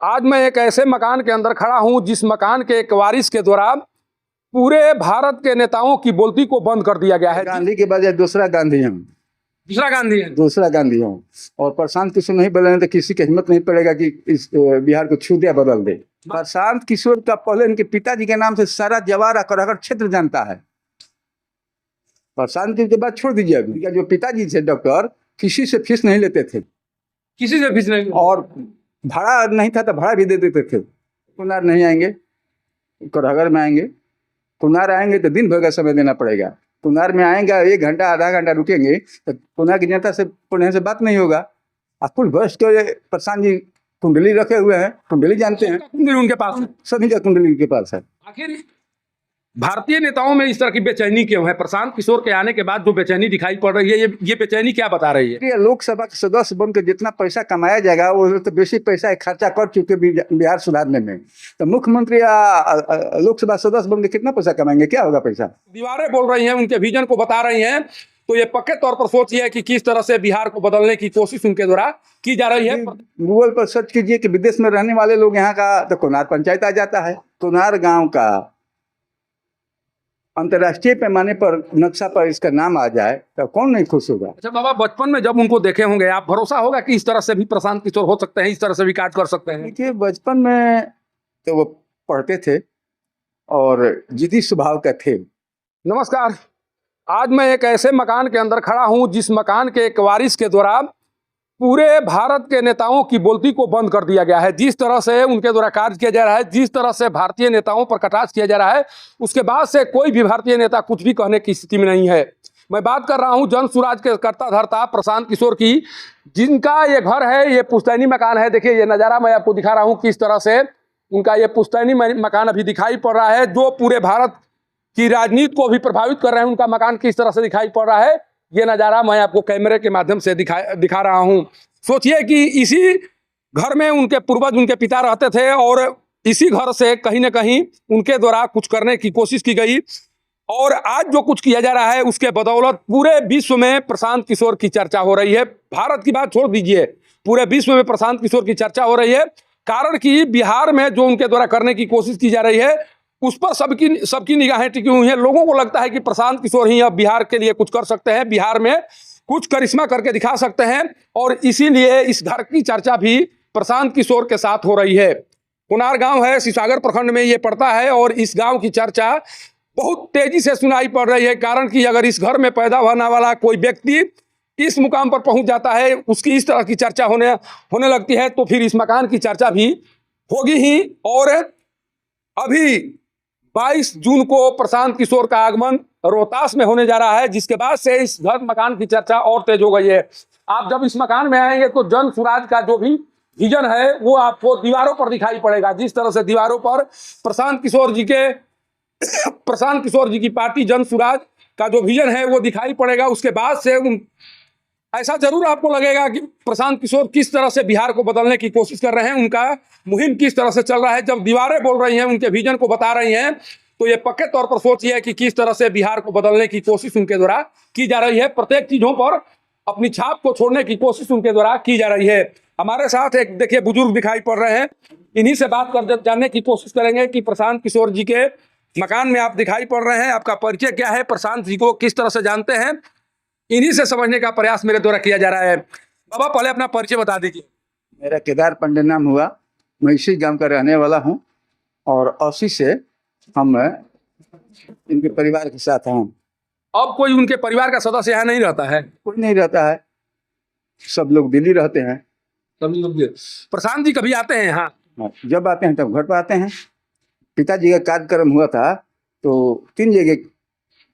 आज मैं एक ऐसे मकान के अंदर खड़ा हूं जिस मकान के एक वारिस के द्वारा पूरे भारत के नेताओं की बोलती को बंद कर दिया गया है। गांधी के बजाय दूसरा गांधी हम दूसरा गांधी है। दूसरा गांधी हम और प्रशांत किशोर नहीं बदलेंगे तो किसी की हिम्मत नहीं पड़ेगा कि इस बिहार को छू दिया बदल दे। प्रशांत किशोर का पहले इनके पिताजी के नाम से सारा जवार अकड़ क्षेत्र जानता है। प्रशांत के बाद छोड़ दीजिए, अभी जो पिताजी थे डॉक्टर किसी से फीस नहीं लेते थे, किसी से फीस नहीं, और भाड़ा नहीं था तो भाड़ा भी दे देते थे। कुनार नहीं आएंगे, कोरहगर में आएंगे, कुनार आएंगे तो दिन भर का समय देना पड़ेगा। कुनार में आएंगे 1 घंटा आधा घंटा रुकेंगे तो कुनार की जनता से पुण्य से बात नहीं होगा। कुल वर्ष के प्रशांत जी कुंडली रखे हुए हैं, कुंडली जानते हैं, कुंडली उनके पास है। सभी का कुंडली उनके पास है। आखिर भारतीय नेताओं में इस तरह की बेचैनी क्यों है? प्रशांत किशोर के आने के बाद जो बेचैनी दिखाई पड़ रही है, ये बेचैनी क्या बता रही है? ये लोकसभा के सदस्य बनकर जितना पैसा कमाया जाएगा वो तो बेसी पैसा खर्चा कर चुके बिहार सुधारने में। तो मुख्यमंत्री या लोकसभा सदस्य बनकर कितना पैसा कमाएंगे, क्या होगा पैसा? दीवारें बोल रही हैं, उनके विजन को बता रही हैं, तो ये पक्के तौर पर सोचिए कि किस तरह से बिहार को बदलने की कोशिश उनके द्वारा की जा रही है। गूगल पर सर्च कीजिए कि विदेश में रहने वाले लोग यहाँ का तो कुनार पंचायत आ जाता है। कुनार गांव का अंतर्राष्ट्रीय पैमाने पर नक्शा पर इसका नाम आ जाए तो कौन नहीं खुश होगा। अच्छा बाबा, बचपन में जब उनको देखे होंगे आप, भरोसा होगा कि इस तरह से भी प्रशांत किशोर हो सकते हैं, इस तरह से भी काट कर सकते हैं? देखिए, बचपन में तो वो पढ़ते थे और जिद्दी स्वभाव का थे। नमस्कार, आज मैं एक ऐसे मकान के अंदर खड़ा हूं जिस मकान के एक वारिस के द्वारा पूरे भारत के नेताओं की बोलती को बंद कर दिया गया है। जिस तरह से उनके द्वारा कार्य किया जा रहा है, जिस तरह से भारतीय नेताओं पर कटाक्ष किया जा रहा है, उसके बाद से कोई भी भारतीय नेता कुछ भी कहने की स्थिति में नहीं है। मैं बात कर रहा हूं जन सुराज के कर्ता धर्ता प्रशांत किशोर की, जिनका ये घर है, ये पुश्तैनी मकान है। देखिए ये नज़ारा मैं आपको दिखा रहा हूँ, किस तरह से उनका ये पुश्तैनी मकान अभी दिखाई पड़ रहा है, जो पूरे भारत की राजनीति को भी प्रभावित कर रहे हैं। उनका मकान किस तरह से दिखाई पड़ रहा है, ये नज़ारा मैं आपको कैमरे के माध्यम से दिखा रहा हूँ। सोचिए कि इसी घर में उनके पूर्वज, उनके पिता रहते थे और इसी घर से कहीं ना कहीं उनके द्वारा कुछ करने की कोशिश की गई, और आज जो कुछ किया जा रहा है उसके बदौलत पूरे विश्व में प्रशांत किशोर की चर्चा हो रही है। भारत की बात छोड़ दीजिए, पूरे विश्व में प्रशांत किशोर की चर्चा हो रही है। कारण कि बिहार में जो उनके द्वारा करने की कोशिश की जा रही है उस पर सबकी निगाहें टिकी हुई हैं। लोगों को लगता है कि प्रशांत किशोर ही अब बिहार के लिए कुछ कर सकते हैं, बिहार में कुछ करिश्मा करके दिखा सकते हैं, और इसीलिए इस घर की चर्चा भी प्रशांत किशोर के साथ हो रही है। कुनार गांव है, शिवसागर प्रखंड में ये पड़ता है, और इस गांव की चर्चा बहुत तेजी से सुनाई पड़ रही है। कारण कि अगर इस घर में पैदा होने वाला कोई व्यक्ति इस मुकाम पर पहुंच जाता है, उसकी इस तरह की चर्चा होने लगती है, तो फिर इस मकान की चर्चा भी होगी ही। और अभी 22 जून को प्रशांत किशोर का आगमन रोहतास में होने जा रहा है, जिसके बाद से इस घर मकान की चर्चा और तेज हो गई है। आप जब इस मकान में आएंगे तो जन सुराज का जो भी विजन है वो आपको दीवारों पर दिखाई पड़ेगा। जिस तरह से दीवारों पर प्रशांत किशोर जी की पार्टी जन सुराज का जो विजन है वो दिखाई पड़ेगा, उसके बाद से ऐसा जरूर आपको लगेगा कि प्रशांत किशोर किस तरह से बिहार को बदलने की कोशिश कर रहे हैं, उनका मुहिम किस तरह से चल रहा है। जब दीवारें बोल रही हैं, उनके विजन को बता रही हैं, तो ये पक्के तौर पर सोचिए कि किस तरह से बिहार को बदलने की कोशिश उनके द्वारा की जा रही है। प्रत्येक चीजों पर अपनी छाप को छोड़ने की कोशिश उनके द्वारा की जा रही है। हमारे साथ एक देखिए बुजुर्ग दिखाई पड़ रहे हैं, इन्हीं से बात कर जानने की कोशिश करेंगे कि प्रशांत किशोर जी के मकान में आप दिखाई पड़ रहे हैं, आपका परिचय क्या है, प्रशांत जी को किस तरह से जानते हैं, इन्हीं से समझने का प्रयास मेरे द्वारा किया जा रहा है। बाबा पहले अपना परिचय बता दीजिए। मेरा केदार पांडे नाम हुआ, मैं इसी गांव का रहने वाला हूं और 80 से हम इनके परिवार के साथ हूँ। अब कोई उनके परिवार का सदस्य यहाँ नहीं रहता है? कोई नहीं रहता है, सब लोग दिल्ली रहते हैं। सब लोग। प्रशांत जी कभी आते हैं यहाँ? जब आते हैं तब घर पर आते हैं। पिताजी का कार्यक्रम हुआ था तो 3 जगह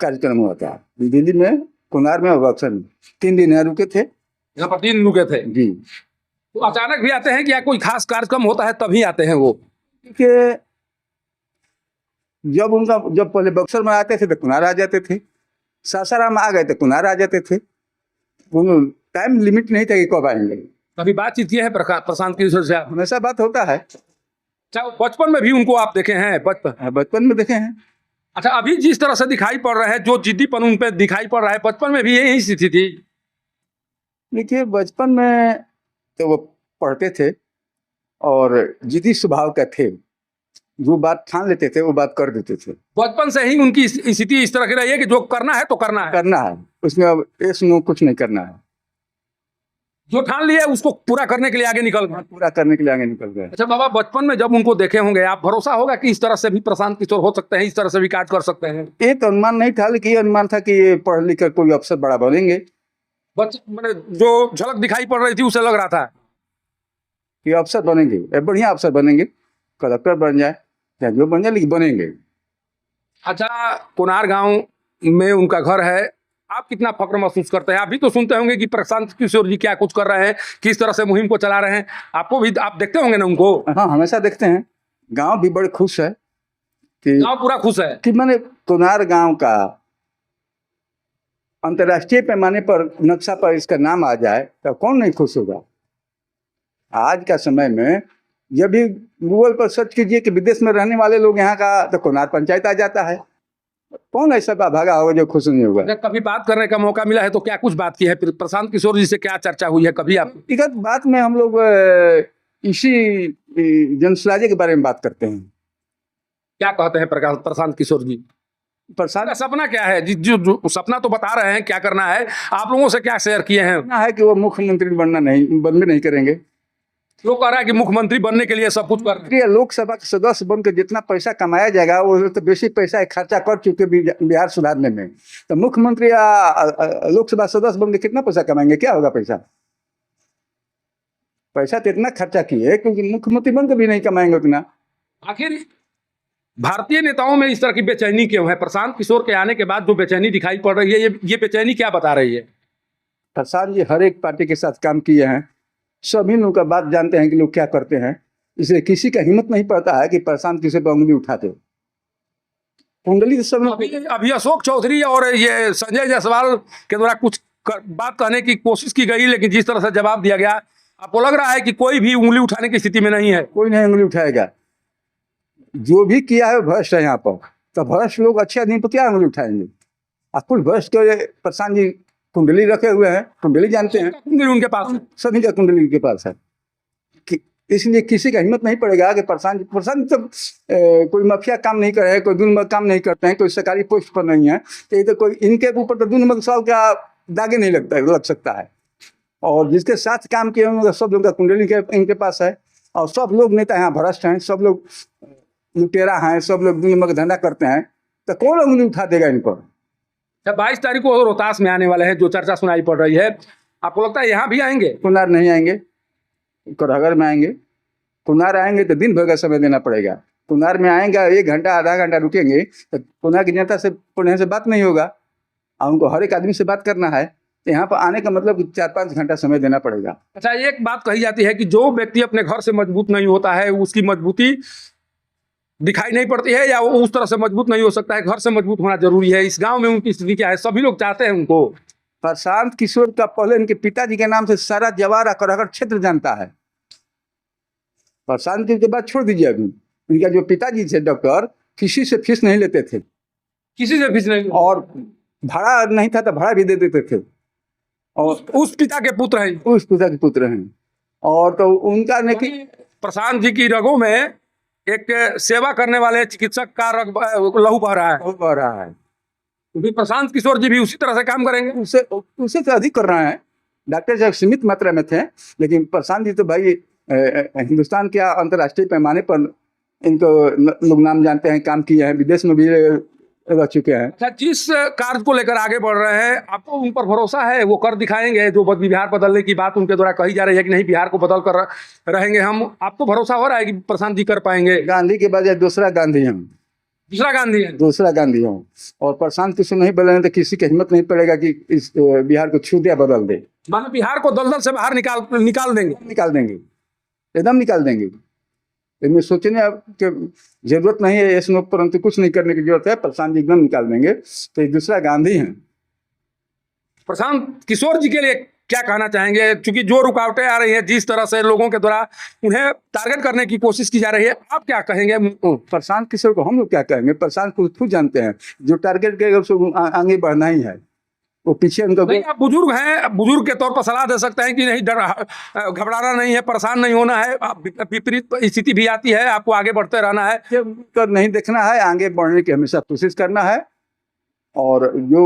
कार्यक्रम हुआ था, दिल्ली में, कुनार में और बक्सर में। 3 दिन यहाँ रुके थे। यहाँ पर 3 दिन रुके थे जी। तो अचानक भी आते हैं कि या कोई खास कार्यक्रम होता है तभी आते हैं वो? कि जब पहले बक्सर में आते थे तो कुनार आ जाते थे, सासाराम आ गए तो कुनार आ जाते थे। टाइम लिमिट नहीं था कि कब आएंगे। कभी बातचीत की है प्रशांत किशोर से? हमेशा बात होता है। अच्छा, बचपन में भी उनको आप देखे हैं? बचपन में देखे हैं। अच्छा, अभी जिस तरह से दिखाई पड़ रहा है, जो जिद्दीपन उन पे दिखाई पड़ रहा है, बचपन में भी यही स्थिति थी? देखिए, बचपन में तो वो पढ़ते थे और जिद्दी स्वभाव का थे। जो बात ठान लेते थे वो बात कर देते थे। बचपन से ही उनकी स्थिति इस तरह की रही है कि जो करना है तो करना है, करना है, उसमें अब एस नो कुछ नहीं करना है। जो ठान लिया उसको पूरा करने के लिए आगे निकल गए। पूरा करने के लिए आगे निकल गए। अच्छा बाबा, बचपन में जब उनको देखे होंगे आप, भरोसा होगा कि इस तरह से भी प्रशांत किशोर हो सकते हैं, इस तरह से भी कार्य कर सकते हैं? ये तो अनुमान नहीं था, लेकिन ये अनुमान था कि ये पढ़ लिख कर कोई अफसर बड़ा बनेंगे। मैंने जो झलक दिखाई पड़ रही थी उसे लग रहा था कि अफसर बनेंगे, ये बढ़िया अफसर बनेंगे, कलेक्टर बन जाए या जो बन जाए, लेकिन बनेंगे। अच्छा, कोनार गांव में उनका घर है, आप कितना फक्र महसूस करते हैं? आप भी तो सुनते होंगे कि प्रशांत किशोर जी क्या कुछ कर रहे हैं, किस तरह से मुहिम को चला रहे हैं, आपको भी, आप देखते होंगे ना उनको? हाँ, हमेशा देखते हैं। गांव भी बड़े खुश है कि गांव पूरा खुश है कि मैंने कोनार गांव का अंतर्राष्ट्रीय पैमाने पर नक्शा पर इसका नाम आ जाए तो कौन नहीं खुश होगा। आज का समय में जब भी गूगल पर सर्च कीजिए कि विदेश में रहने वाले लोग यहाँ का, तो कोनार पंचायत आ जाता है। कौन ऐसा भागा होगा जो खुश नहीं होगा। अगर कभी बात करने का मौका मिला है तो क्या कुछ बात की है प्रशांत किशोर जी से? क्या चर्चा हुई है कभी आप? व्यक्तिगत बात में हम लोग इसी जनसुराजे के बारे में बात करते हैं। क्या कहते हैं प्रशांत किशोर जी? प्रशांत का सपना क्या है? जो सपना तो बता रहे हैं, क्या करना है, आप लोगों से क्या शेयर किए हैं? ना है कि वो मुख्यमंत्री बनने नहीं करेंगे। लोग कह रहा है कि मुख्यमंत्री बनने के लिए सब कुछ कर रहे हैं। लोकसभा के सदस्य बनकर जितना पैसा कमाया जाएगा वो तो बेसी पैसा खर्चा कर चुके बिहार सुधारने में। तो मुख्यमंत्री या लोकसभा सदस्य बनकर कितना पैसा कमाएंगे, क्या होगा पैसा? पैसा तो इतना खर्चा किए क्योंकि मुख्यमंत्री बनकर भी नहीं कमाएंगे उतना। आखिर भारतीय नेताओं में इस तरह की बेचैनी क्यों है? प्रशांत किशोर के आने के बाद जो बेचैनी दिखाई पड़ रही है, ये बेचैनी क्या बता रही है? प्रशांत जी हर एक पार्टी के साथ काम किए हैं, सभी लोग का बात जानते हैं कि लोग क्या करते हैं, इसलिए किसी का हिम्मत नहीं पड़ता है कि प्रशांत किशोर पर उंगली उठाते। कुंडली तो सब लोग अभी अशोक चौधरी और ये संजय जायसवाल के द्वारा कुछ बात कहने की कोशिश की गई, लेकिन जिस तरह से जवाब दिया गया, आपको लग रहा है कि कोई भी उंगली उठाने की स्थिति में नहीं है? कोई नहीं उंगली उठाएगा। जो भी किया है भ्रष्ट है यहाँ पर, तो भ्रष्ट लोग अच्छे आदमी पर क्या उंगली उठाएंगे? कुल भ्रष्ट के प्रशांत जी कुंडली रखे हुए हैं, कुंडली जानते हैं, कुंडली उनके पास है, सभी का कुंडली उनके पास है। इसलिए किसी का हिम्मत नहीं पड़ेगा कि प्रशांत तो कोई माफिया काम नहीं कर रहे हैं, कोई दुर्मक काम नहीं करते हैं, कोई सरकारी पोस्ट पर नहीं है, तो ये तो कोई इनके ऊपर तो दुर्मक साल का दागे नहीं लग सकता है। और जिसके साथ काम किए होंगे सब लोग का कुंडली इनके पास है। और सब लोग नेता यहाँ भ्रष्ट हैं, सब लोग लुटेरा हैं, सब लोग दुर्मक धंधा करते हैं, तो कौन उंगली उठा देगा इन पर? 22 तारीख को रोहतास में आने वाले हैं, जो चर्चा सुनाई पड़ रही है, आपको लगता है यहाँ भी आएंगे? कुनार नहीं आएंगे, कोरहगर में आएंगे। कुनार आएंगे तो दिन भर का समय देना पड़ेगा। कुनार में आएंगे, 1 घंटा आधा घंटा रुकेंगे तो कुनार की जनता से पुणे से बात नहीं होगा, और उनको हर एक आदमी से बात करना है, तो यहाँ पर आने का मतलब 4-5 घंटा समय देना पड़ेगा। अच्छा, एक बात कही जाती है कि जो व्यक्ति अपने घर से मजबूत नहीं होता है उसकी मजबूती दिखाई नहीं पड़ती है, या वो उस तरह से मजबूत नहीं हो सकता है, घर से मजबूत होना जरूरी है। इस गांव में उनकी स्थिति क्या है? सभी लोग चाहते हैं उनको। प्रशांत किशोर का पहले इनके पिताजी के नाम से सारा जवार कोरहगर क्षेत्र जानता है। प्रशांत जी के बाद छोड़ दीजिए, अभी इनका जो पिताजी थे डॉक्टर, किसी से फीस नहीं लेते थे, किसी से फीस नहीं, और भाड़ा नहीं था तो भाड़ा भी दे देते थे। और उस पिता के पुत्र हैं, उस पिता के पुत्र हैं। और तो उनका ने कि प्रशांत जी की रगों में एक सेवा करने वाले चिकित्सक का लहू बह रहा है, बह रहा है। भी प्रशांत किशोर जी भी उसी तरह से काम करेंगे? उससे तो अधिक कर रहे हैं। डॉक्टर साहब सीमित मात्रा में थे, लेकिन प्रशांत जी तो भाई हिंदुस्तान के अंतर्राष्ट्रीय पैमाने पर इनको लोग नाम जानते हैं, काम किए हैं, विदेश में भी रह चुके हैं। अच्छा, जिस कार्य को लेकर आगे बढ़ रहे हैं, आपको उन पर भरोसा है वो कर दिखाएंगे? जो बिहार बदलने की बात उनके द्वारा कही जा रही है कि नहीं बिहार को बदल कर रहेंगे हम, आपको भरोसा हो रहा है कि प्रशांत जी कर पाएंगे? गांधी के बजाय दूसरा गांधी हम, दूसरा गांधी है, दूसरा गांधी हूँ। और प्रशांत किशोर नहीं बदलेंगे तो किसी की हिम्मत नहीं पड़ेगा कि इस बिहार को छू दिया बदल दे। मानो बिहार को दलदल से बाहर निकाल देंगे, एकदम निकाल देंगे। इनमें सोचने कि जरूरत नहीं है इसमें, परंतु कुछ नहीं करने की जरूरत है, प्रशांत जी एकदम निकाल देंगे। तो दूसरा गांधी हैं। प्रशांत किशोर जी के लिए क्या कहना चाहेंगे? क्योंकि जो रुकावटें आ रही हैं, जिस तरह से लोगों के द्वारा उन्हें टारगेट करने की कोशिश की जा रही है, आप क्या कहेंगे? प्रशांत किशोर को हम लोग क्या कहेंगे? प्रशांत को खुद जानते हैं, जो टारगेट करेगा उसको आगे बढ़ना ही है। वो पीछे उनका नहीं, आप बुजुर्ग हैं, बुजुर्ग के तौर पर सलाह दे सकते हैं कि नहीं, डर घबराना नहीं है, परेशान नहीं होना है, विपरीत स्थिति भी आती है, आपको आगे बढ़ते रहना है। तो नहीं देखना है, आगे बढ़ने की हमेशा कोशिश करना है। और जो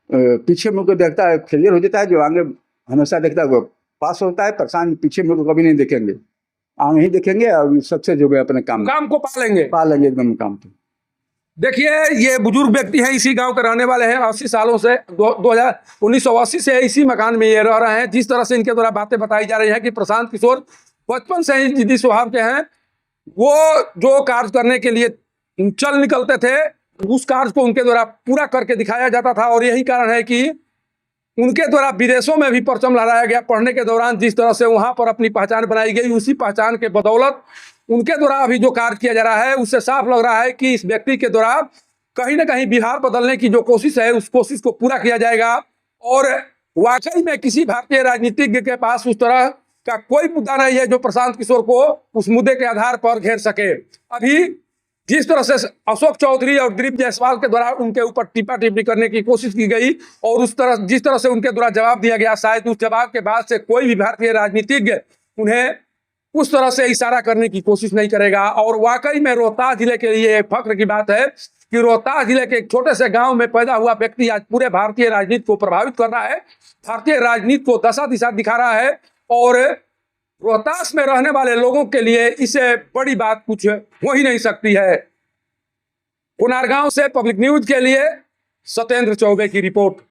पीछे मुड़ के देखता है फेलियर हो जाता है, जो आगे हमेशा देखता है वो पास होता है। परेशान पीछे मुड़ के कभी नहीं देखेंगे, आगे ही देखेंगे और सक्सेस हो गए अपने काम को पा लेंगे एकदम काम को। देखिए, ये बुजुर्ग व्यक्ति हैं, इसी गांव के रहने वाले हैं, 80 सालों से 1980 से इसी मकान में ये रह रहे हैं। जिस तरह से इनके द्वारा बातें बताई जा रही हैं कि प्रशांत किशोर बचपन से ही जिद्दी स्वभाव के हैं। वो जो कार्य करने के लिए चल निकलते थे, उस कार्य को उनके द्वारा पूरा करके दिखाया जाता था। और यही कारण है कि उनके द्वारा विदेशों में भी परचम लहराया गया। पढ़ने के दौरान जिस तरह से वहाँ पर अपनी पहचान बनाई गई, उसी पहचान के बदौलत उनके द्वारा अभी जो कार्य किया जा रहा है, उससे साफ लग रहा है कि इस व्यक्ति के द्वारा कहीं ना कहीं बिहार बदलने की जो कोशिश है, उस कोशिश को पूरा किया जाएगा। और वाकई में किसी भारतीय राजनीतिज्ञ के पास उस तरह का कोई मुद्दा नहीं है जो प्रशांत किशोर को उस मुद्दे के आधार पर घेर सके। अभी जिस तरह से अशोक चौधरी और दिलीप जायसवाल के द्वारा उनके ऊपर टिप्पा टिप्पणी करने की कोशिश की गई, और उस तरह जिस तरह से उनके द्वारा जवाब दिया गया, शायद उस जवाब के बाद से कोई भी भारतीय राजनीतिज्ञ उन्हें उस तरह से इशारा करने की कोशिश नहीं करेगा। और वाकई में रोहतास जिले के लिए एक फख्र की बात है कि रोहतास जिले के एक छोटे से गांव में पैदा हुआ व्यक्ति आज पूरे भारतीय राजनीति को प्रभावित कर रहा है, भारतीय राजनीति को दशा दिशा दिखा रहा है। और रोहतास में रहने वाले लोगों के लिए इससे बड़ी बात कुछ हो ही नहीं सकती है। कुनारगांव से पब्लिक न्यूज के लिए सत्येंद्र चौबे की रिपोर्ट।